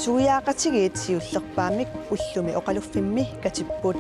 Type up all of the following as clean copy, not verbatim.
Suyaaqatigiit siullerpaamik ullumi oqaluffimmi katipput.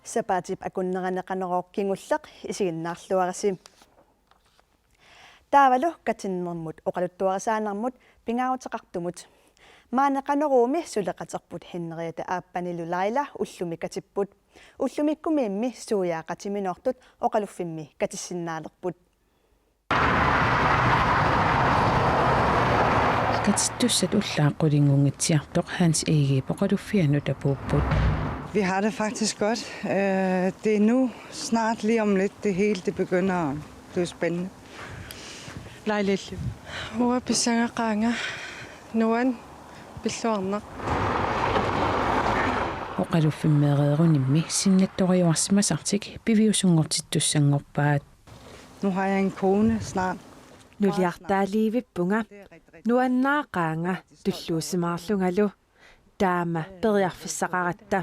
Sapatip akunneranaqaneroorkingulleq isiginnaarluarasim. Taavalu katinnermut oqaluttuarisaanarmut pingaarutaqartumut. Maaneqaneruumi suleqaterput hinneriata aappanilu Laila ullumi katipput. Ullumikkumiimmi suuyaaqatiminortut oqaluffimmi katissinnaaleqput. Katitussat ullaaqqulingungitsiartoq Hans Ege poqaluffianu tapuupput. Vi har det faktisk godt. Det er nu snart lige om lidt, det hele det begynder at blive spændende. Lailillu. Hua pisangaqaanga. Nuan pilluarnaq. Oqaluffimmeereerunimmi sinnattoriuarsimasartik piviusungortittussangorpaat. Nu har jeg en kone snart. Nuliartaaliivippunga nuannaaqaanga tulluusimaarlungalu taama periarfissaqaratta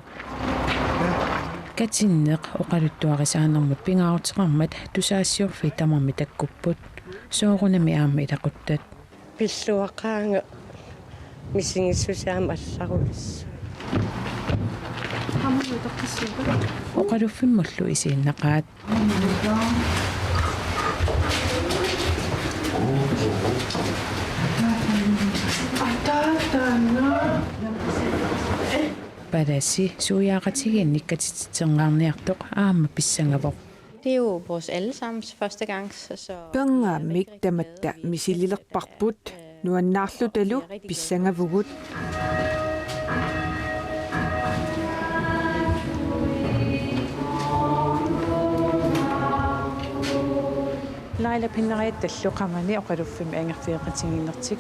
Katinneq oqaluttuarisaanarmut pingaarutiqarmat tusaassiorfi tamarmi takkupput soorunami aamma ilaquttat Pilluaqaanga misingissusaama allarulis. oqaluffimmallu isiinnaqaat Padassi suuyaaqatigiinnikkatitsengaarniartoq aamma pissangavoq. Det er jo vores allesammens første gang, så... Pengaamik tamatta misililerparput nuannaarlutalu pissangavugut Laila pinneriattalluqamani oqaluffimi angerfiiqatigiinnertik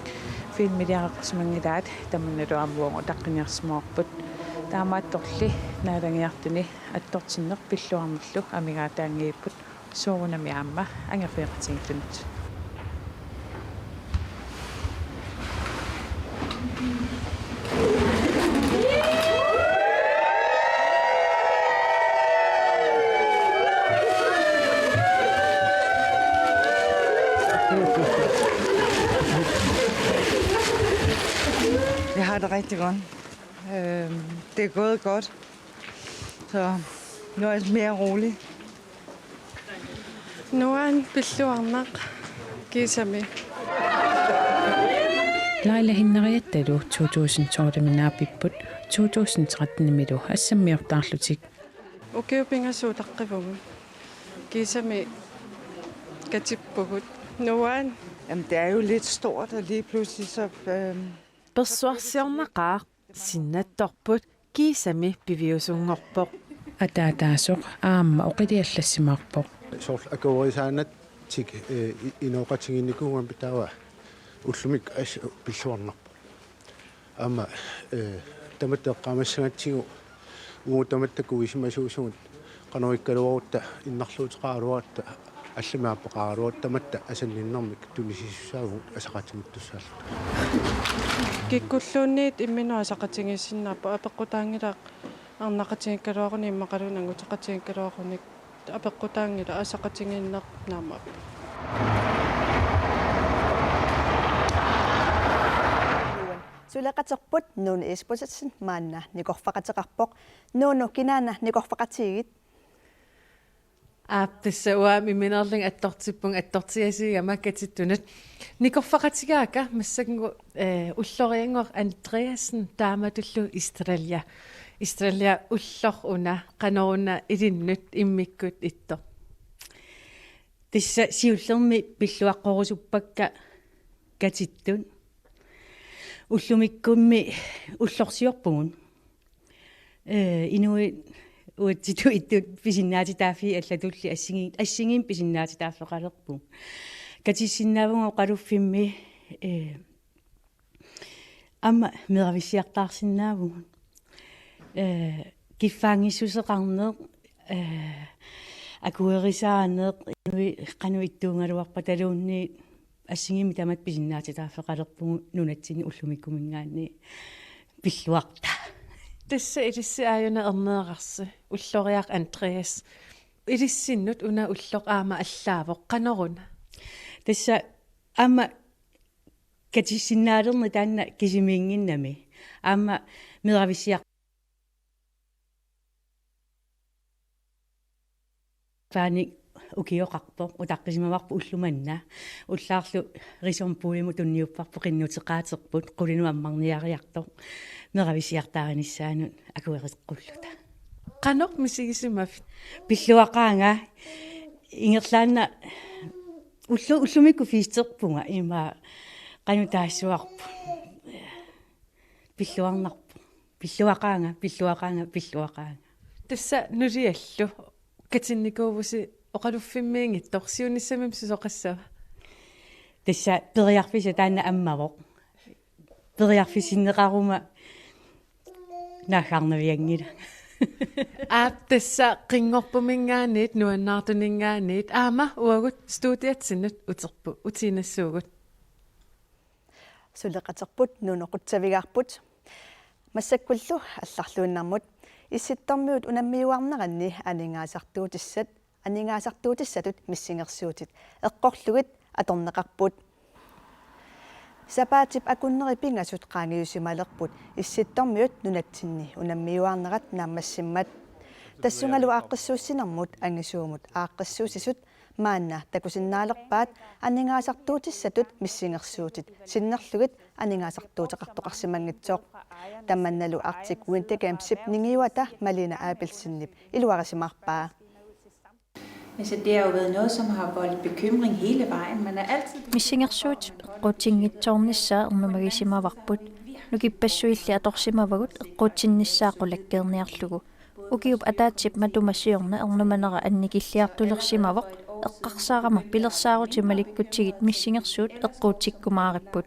filmiliaqaqsumangilaat tammannaluarmuungu taqqiniarsmoorput taamaattorli naalangiartuni attortinneq pilluarnerlu amigaataangiipput suurunami aamma angerfiiqatigillut Jeg har det rigtig godt. Det er gået godt. Så nu er jeg mere rolig. Nuan pilluarnaq. Kisami. Laila hinneriattalu 2012 2013 assammiortaarlutik Ukiupingasuutaqqivungu. Kisami katippugut. Nuan. Jamen, det er jo lidt stort, og lige pludselig så... persuarsiornaqaaq sinnattorput kiisami piviusungorpoq ataataasoq aamma oqiliallassimaarpoq soorl akuurisaanat tik inoqatiginnikuugan pitaawa ullumik as pilluarnarpo amma tamatteqqaamassagatsigu uutamattakku isimasuusugut qanuikkaluarutta innarluutiqaaruatta аллимааппеқааруат таматта асанниннэрмик тунисиссаагут асақатигуттуссааллу Kikkulluunniit imminua saqatingissinnaapu apeqqutaangilaq arnaqatingikkaluaquni immaqalunangu taqatingikkaluaqunik apeqqutaangila asaqatinginneq naamap Suleqaterput nuun isputatsin maanna nikorfaqateqarpoq nuunu kinaana nikorfaqatigit Aappissaua minerling attortippung attortiasiigama katittunat nikorfaqatigaaka massakingu ulloriangoq Andreasen taamatullu Australia ullor una qanoruna ilinnut immikkut ittor Tissa siullermi pilluaqqorusuppakka katittun ullumikkummi ullorsiorpugun Inuit uutitu ittut pisinnaatitaafi аллатулли ассигин писиннаатитааффеқалерпу катиссиннаавунга оқалуффимми амма мерависсиартаарсинааву киффаангиссусеқарнеқ акуерисаанеқ инуи қануиттуунгалуарпа талуунни ассигими тамат писиннаатитааффеқалерпугу нунатсини уллумиккумингаанни пиллуарта Tässä aajuna erneeqarsi ulloriaq Andreas ilissinnut una ulloq aama allaavoq qanoruna тасса аама катиссиннаалерни таанна кисимиингиннами аама мерависсиар фаани укиоқарпо утаққисимаварпу уллуманна уллаарлу рисорпуиму тунниуппарпу қиннутеқаатерпут қулину аммарниариартоқ мерависсиартааниссаанут акуериққуллута qanoq misigisimaff пиллуақаанга ингерлаанна уллумикку фиистерпунга има qanutaassуарпу пиллуақаанга Tässä nuliallu katinnikууvusi oqaluffimmiingittor siunissamim susoqassava тасса периарфиса таанна аммавоқ периарфисиннеқарума наагаарнавиангила tässä qingorpumingaaniit nuannaartuningaaniit aama uagut studiatsinnut uterpu utiinassuugut сулеқатерпут нунеқутсавигарпут массаккуллу алларлуиннармут исситтормиут унаммиуарнеранни анингаасартуутиссатут миссингерсуутит эққорлугит аторнеқарпут сапаатип акуннерипингасут qaangiusimalerput исситтормиут нунатсинни унаммиуарнерат нааммассиммат тассунгалу ааққиссууссинермут ангисуумут ааққиссуусисут маанна такусиннаалерпаат анингаасартуутиссатут миссингерсуутит синнерлугит анингаасартуутеқартоқарсимангитсооқ тамманналу артик уинтекамсип нингиуата малина аапилсиннип илуарисимаарпаа. Altså, det har jo været noget, som har voldt bekymring hele vejen. Man er altid... Missingersuut qutinngitornissaa ernumagisimavaqput nukipassuilli atorsimavagut eqqutsinnissaaqulakkeerniarlugu ukiup ataatip matumassiorna ernumanera annikilliartulersimavoq eqqarsaarama pilersaarutimalikkutsigit missingersuut eqquutikkumaaripput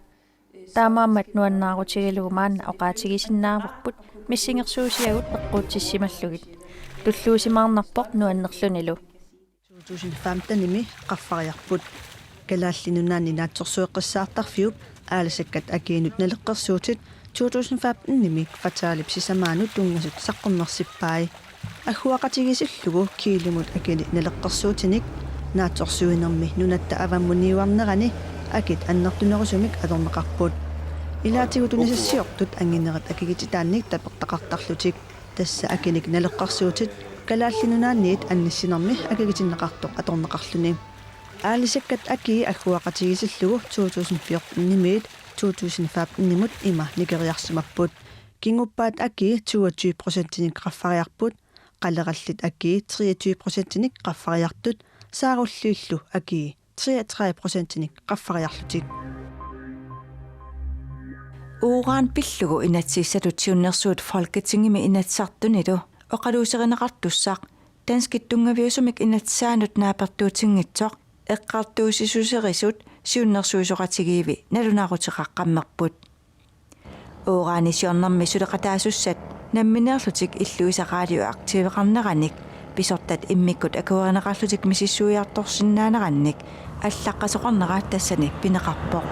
taamaammat nuannaarutigillugu maanna oqaatigisinnaavaqput missingersuusiagut eqquutissimallegit tulluusimaarnarpoq nuannerlunilu 2015-nimi qaffariarput kalaallinunaanni naatsorsueqqissaartarfiup aalasakkat akiinut naleqqersuutit 2015-nimi kvartaalip sisamaanut tungasut saqqummersippai agguaqatigisillugu kiilimut akini naleqqersuutinik naatsorsuinermi nunatta avammuniuarnerani akit annertunerusumik adorneqarput ilaatigutunissassiortut angineret akigititaannik tapeqtaqartarlutik tassa akinik naleqqersuutit kalaallinunaanniit annissinermi akigitinneqartoq atorneqarluni aalisakkat aki agguaqatigisillugu 2014-nimiit 2015-nimut ima nikeriarsimapput kinguppaat aki 22%-nik qaffariarput qallerallit aki 23%-nik qaffariartut saarulluillu aki 33%-nik qaffariarlutik Uran pillugu inatsiissatutiunnersuut folketingimi inatsartunilu oqaluuserineqartussaq tanskittungaviusumik inatsaanut naapertuutiнгитsoq eqqartuusisuserisut siunnersuusoqatigiivi nalunaaruteqaqqammerput uuraanisiornermi suleqataasussat nammineerlutik illuisaqaaliu aktiiveqarneranik pisortat immikkut akuerineqarlutik misissuiartorsinnaanerannik аллаққасоқарнераат тассани пинеқарпоқ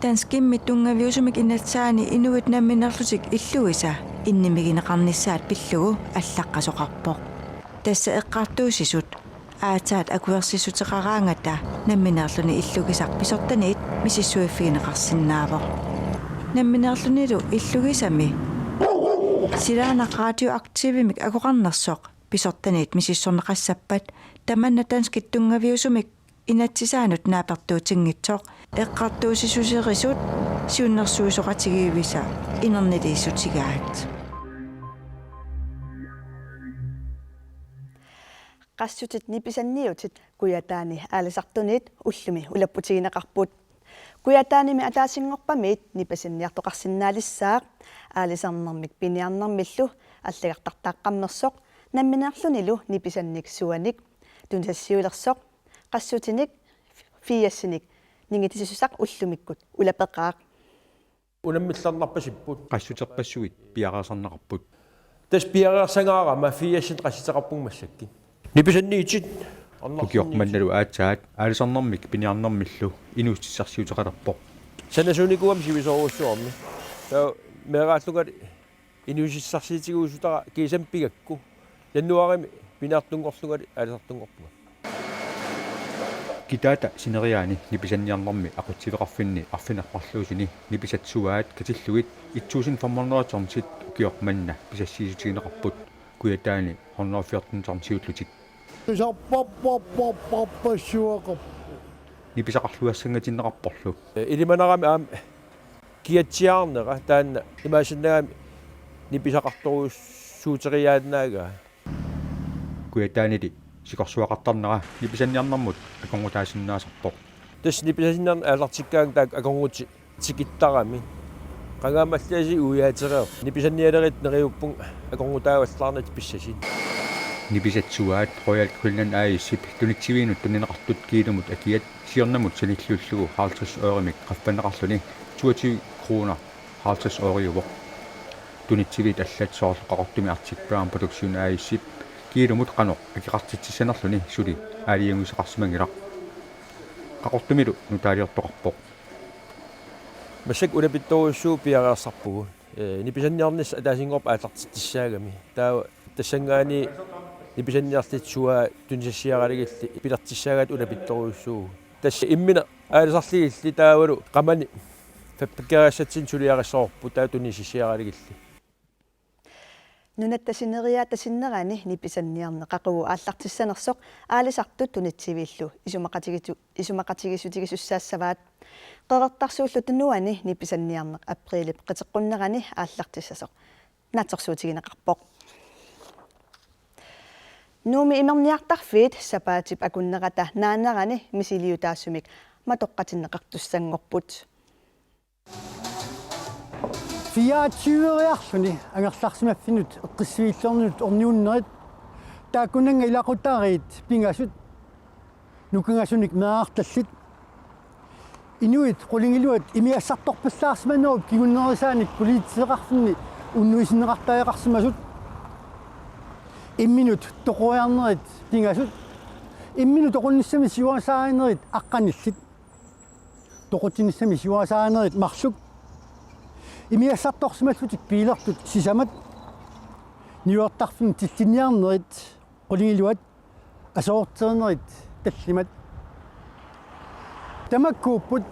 танскимми тунгаviusumik инатсаани инуит намминерлутик иллуиса иннимигинеқарнissaат пиллугу аллаққасоқарпоқ тасса эққартуусисут аатаат акуерсисутеқараангата намминерлуни иллугисақ писортаниит мисиссуиффигинеқарсинаавоқ намминерлунилу иллугисами силаанақ радиоактивимик акоқарнерсоқ писортаниит мисиссорнеқассаппат таманна танскит тунгаviusumik inatsisaanut naapertuutiнгитсоқ eqqartuusisuserисут siunnersuusoqatigiivisa inernilisutigaat qassutит nipisanniutit kuyataani aalasartuniit ullumi ulapputigineqarput Kuyataanimi ataasingorpamit nipasinniartoqarsinnaalissaaq aalisarnermik piniarnermillu аллагартартааққаммерсоқ намминеарлуниlu nipisannik suanik tunsassiulersoq qassutinik fiassinik ningitisussaq ullumikкут улапеқаақ унаммилларнарпасиппут qassутерпассуит пиараасарнақарпут тас пиараасангаарама фиассит qassитеқарпунгмассакки ниписанниитит укиорманналу аатсаат аалисарнэрмик пиниарнэрмиллу инуустиссарсиутеқалерпоқ санасуникуам сивисоруссуарми таа мерааллугат инуусиссарсиитигуусутара кисампигакку яннуарами пинаартунгорлугат аалисартунгорпуга китаата синериаани ниписанниарнэрми ақутсилеқарфинни арфинаққарлуусини ниписатсуаат катиллугит 1500 укиорманна писассиисутигинеқарпут куятаани 114 ниписақарлуассангатиннеқарпорлу илиманарами аам киатсиаарнера таанна имаасиннагами ниписақарторуссуутериааннаага куятаанили сикорсуақартарнера ниписанниарнэрмут аконгутаасиннаасарпоқ тас ниписасиннарна аалартиккаан таак аконгути тикиттарами qangaamallasi uyaatero ниписанниалерит нериуппун аконгутааваллаарнат писсасин ниписатсуаат роял кулнан аиссип тунитсивиинут тунинеқартут килумут акиат сиорнамут салиллуллугу 50 øремик qaffannеқарлуни 22 kroner 50 øriuvoq тунитсивит аллат соорлеқартуми артикпаам продукциун аиссип килумут қаноқ акиқартитсисанерлуни сули аалиангусеқарсимангилақ қақортумилу нутаалиортоқарпоқ масак улапитторуссуу пиареерсарпугу ниписанниарнис атаасингорп ааллартиттиссаагами таа тассангаани ниписанниарлитсуа тунсассиаралигилли пилартиссаагаат улапитторуссуу тасса иммина аалисарлигилли таавалу qamani фаппаккаассатсин сулиарассоорпу таа тунисиссиаралигилли нунаттасинериаатасиннерани ниписанниарне qaquu ааллартиссанерсоқ аалисартут тунитсивииллу исумақатигисутигисуссаассаваат qeqertarsuullu tunnuani ниписанниарне априлип qiteqqunnerani ааллартиссасоқ наатсорсуутигинеқарпоқ нууми имерниартарфиит сапаатип акуннерата наанерани мисилиутаассумик матоққатиннеқартуссангорпут 24-риарлуни ангерларсимаффинут эққиссуиллернут орниуннерит тааккунанга илақутаариит пингасут нукангасуник меаарталлит инуит qulingилуат имиассарторпассаарсиманеруп кигуннерисааник политисеқарфинни уннуисиннеқартаақарсимасут имминут тоқуярнерит пингасут имминут тоқунниссами сиуасааринерит аққаниллит тоқутиниссами сиуасааринерит марлук имиассарторсималлутик пилертут сисамат ньюортарфин тиллинниарнерит qulingилуат асоортернерит таллимат тамаккууппут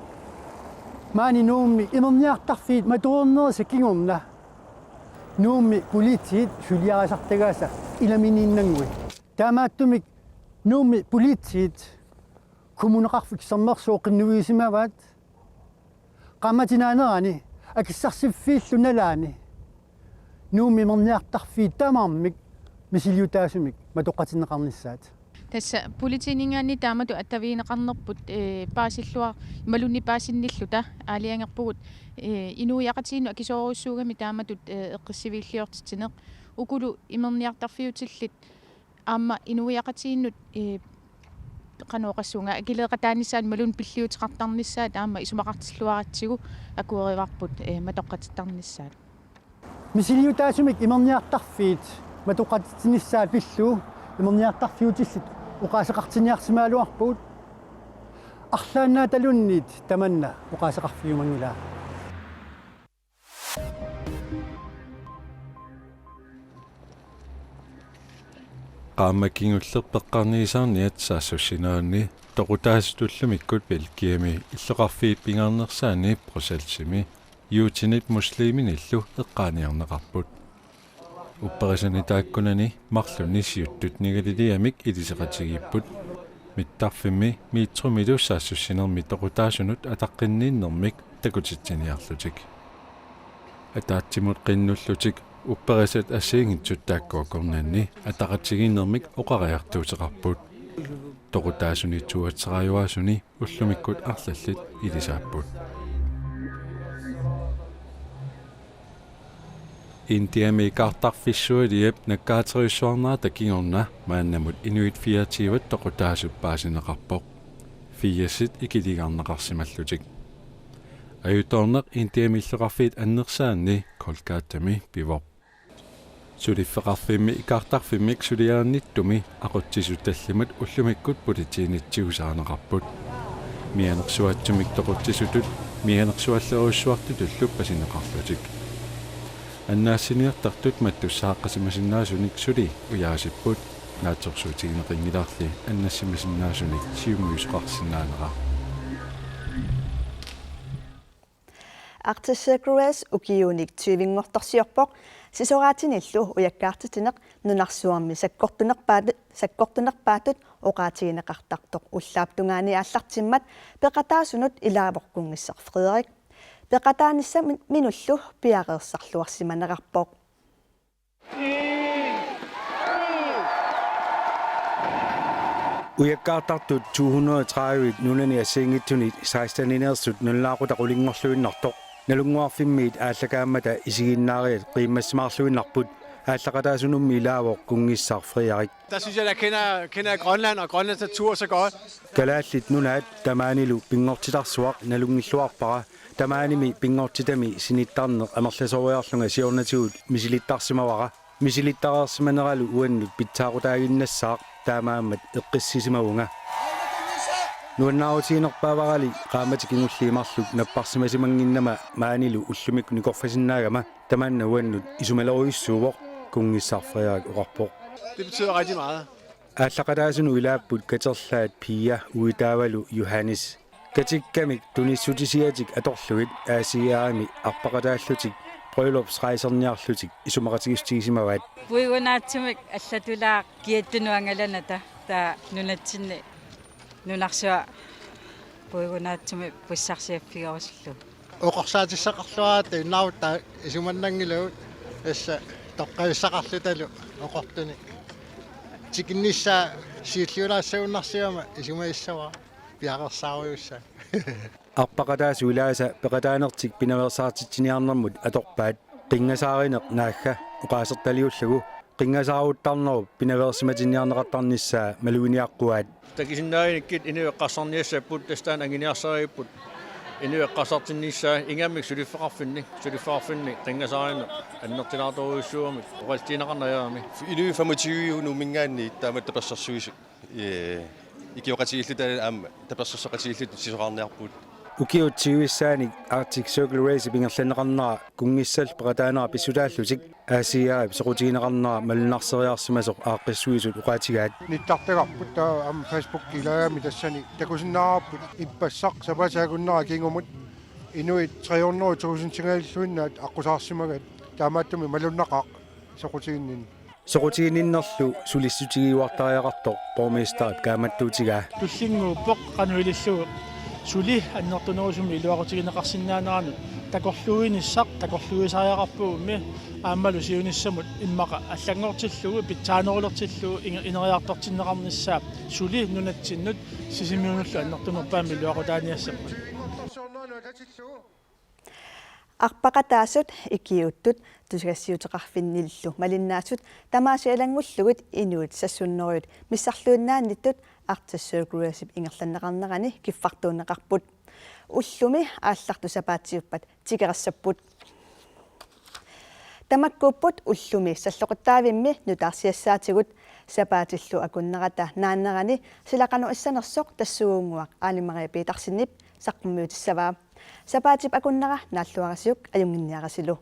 маани нуумми имерниартарфиит матуорнериса кигорна нуумми политиит сулиарасартагааса иламинииннангуи таамааттумик нуумми политиит коммунеқарфик сэрмерсооқиннуисимаваат qammatinaanерани акиссарсиффииллуналаани нуумми имерниартарфиит таамаармик мисилиутаасумик матоққатиннеқарниссаат тасса политинингаани таамату аттавиинеқарнерпут паасиллуа ималунни паасинниллута аалиангерпугут инуяқатиину акисооруссуугами тааматут эққиссивииллиортитинеқ укулу имерниартарфиутиллит аама инуяқатииннут qanooqassuunga akilеqataanissaan malun pilliutiqartarnissaat aama isumaqartillуаратсигу акуериварпут матоққатиттарнissaat мисилиутаасумик имерниартарфиит матоққатитсинissaат пиллуу имерниартарфиутиллит уқаасеқартиниарсимаалуарпуут арлааннаа талунниит таманна уқаасеқарфиумангила qaammakingullerpeqqarniisaarniat saassуссинаанни тоқутаасутуллумиккут пилкиами иллеқарфиит пингарнерсаани проселсими юутинит муслиминиллу эққааниарнеқарпут упперисани тааккунани марлуни сиуттут нигалилиамик илисеқатигиппут миттарфимми миитсумилу саассуссинерми тоқутаасунут атаққиннииннэрмик такутитсиниарлутик атаатсимут қиннуллутик упперисат ассиингитсут тааккуакорнанни атақатсигиннэрмик оқариартуутеқарпут toqutaasuniitsuatserajuasuni ullumikkut arlallit ilisaapput Intiami kartarfissuiliap nakkaateriussuarnaata kingorna maannamut inuit fiatiivat toqutaasuppaasinneqarpoq fiasit ikiligarneqarsimallutik ajutorneq intiamilluqarfiit annersaanni kolkaattami pivor suliffeqarfimmi ikartarfimmik suliaannittumi aqutsisuttallimut ullumikkut politiinitsiusaaneqarput mianersuatsumik toquttisutut mianersualleruussuartutullu pasineqarlutik аннаассиниартартут маттуссааққасимасиннаасуник сули уяасиппут наатсорсуутигинеқингилаарли аннассимасиннаасуник сиуммиусоқарсинаанера Artisagruas ukiunik tyvingortorsiorpoq sisoraatиниллу уяккаартитинеq нунарсуарми саккортунерпаатут оqaатигинеқартартоq уллааптунгаани ааллартиммат пеқатаасунут илаавоққунгиссар Фредерик пеқатаанисса минуллу пиареерсарлуарсиманеқарпоқ Ujakkaartartut 230 nunani assingittunit 16-inersut nullaaqutaqulingorluinnartoq nalunguarfimmiit aallakaammata isiginnaariat qiimmassimaarluinnarput aallaqataasunummi ilaavoq kungissar Frederik. Der synes jeg, der kender Grønland og Grønlands natur så godt. Kalaallit nunaat tamaanilu pingortitarsuaq nalungilluarpara tamaanimi pingortitami sinittarneq amerlasoriarlunga siornatuut misilittarsimavara misilittareersimaneralu uannut pitsaaqutaaginnassaaq taamaammat eqqissisimagunga nuannaarutiinerpaavarali qaamatikinulliimarluk napparsimasimanginnama maanilu ullumik nikorfasinnaagama tamanna uannut isumaleruissuuvoq kungissar Frederik uqarpoq. Det betyder rigtig meget. Aallaqataasunu ilaapput katerlaat Pia uitaavalu Johannes katikkamik tunissutisiatik atorlugit aasiaami arpaqataallutik brøllupsrejserniarlutik isumaqatigistigisimavaat puigunaatsimik allatulaa kiattunuangalanata taa nunatsinni nunarsua puigunaatsimik pussarsiaffigarusllu Oqorsaatissaqarluaat innaavutta isumannangiluut assa toqqavissaqarlutalu oqortuni tikinnissa siilliunaassaunnarsiama isumaissava piaqersaaruussa arpaqataasu ilaasa peqataanertik pinaversaartitsiniarnermut atorpaat qingasaaриneq naagga uqaasertaliullugu qingasaaruuttarneru pinaversimatiniarneqartarnissaa maluiniaqquaat takisinnaainikit inueqqassarniassapput tastaan anginiarsariipput inueqqassartinnissaa ingammik suliffeqarfinni qingasaaриneq annertilaartoruissuumik oqaltiinaqarnajaami inu 25 numingaanni taamat tapassarsuisuk ikioqatiilluta aamma tapassarsoqatiillut sisoqarniarput ukiutsiuissaanik Arctic Circle Race pingerlanneqarnera kungissal peqataanera pissutaallutik aasiaab soqutigineqarnera malunnarseriarsimasoq aaqqissuisut uqaatigaat nittartaqarput taa am Facebook kilaami tassani takusinnaarput ippassaq sapasaagunnera kingumut inuit 300,000 tingalluinnaat aqusaarsimagat taamaattumi malunnaqaq soqutiginnin soqutigininnerlu sulissutigiuartariaqartoq bormeestaap kaamattuutigaa tullinguuppoq qanuilillugu suli annertunerusumi iluaqutigineqarsinnaaneraanut takorluuinissaq takorluisariaqarpuummi aammalu siunissamut immaqa allangortillugu pitsaanerilertillugu ineriartortinneqarnissaa suli nunatsinnut sisimiunullu annertunerpaami iluaqutaaniassappa арпақатаасут икиуттут тусгассиутеқарфинниллу малиннаасут тамаасиалангуллугут инуит сассуннериут миссарлуиннаанниттут артиссуукруасип ингерланнеқарнерани киффартуунеқарпут уллуми аалларту сапаатсиуппат тикерассаппут тамаккууппут уллуми саллоқиттаавимми нутаарсиассаатигут сапаатиллу акуннерата нааннерани силақану иссанерсоқ тассуунгуақ аалимариа пиитарсиннип саққуммиутиссаваа сапаатип акуннера нааллуарасиук аюнгинниарасилу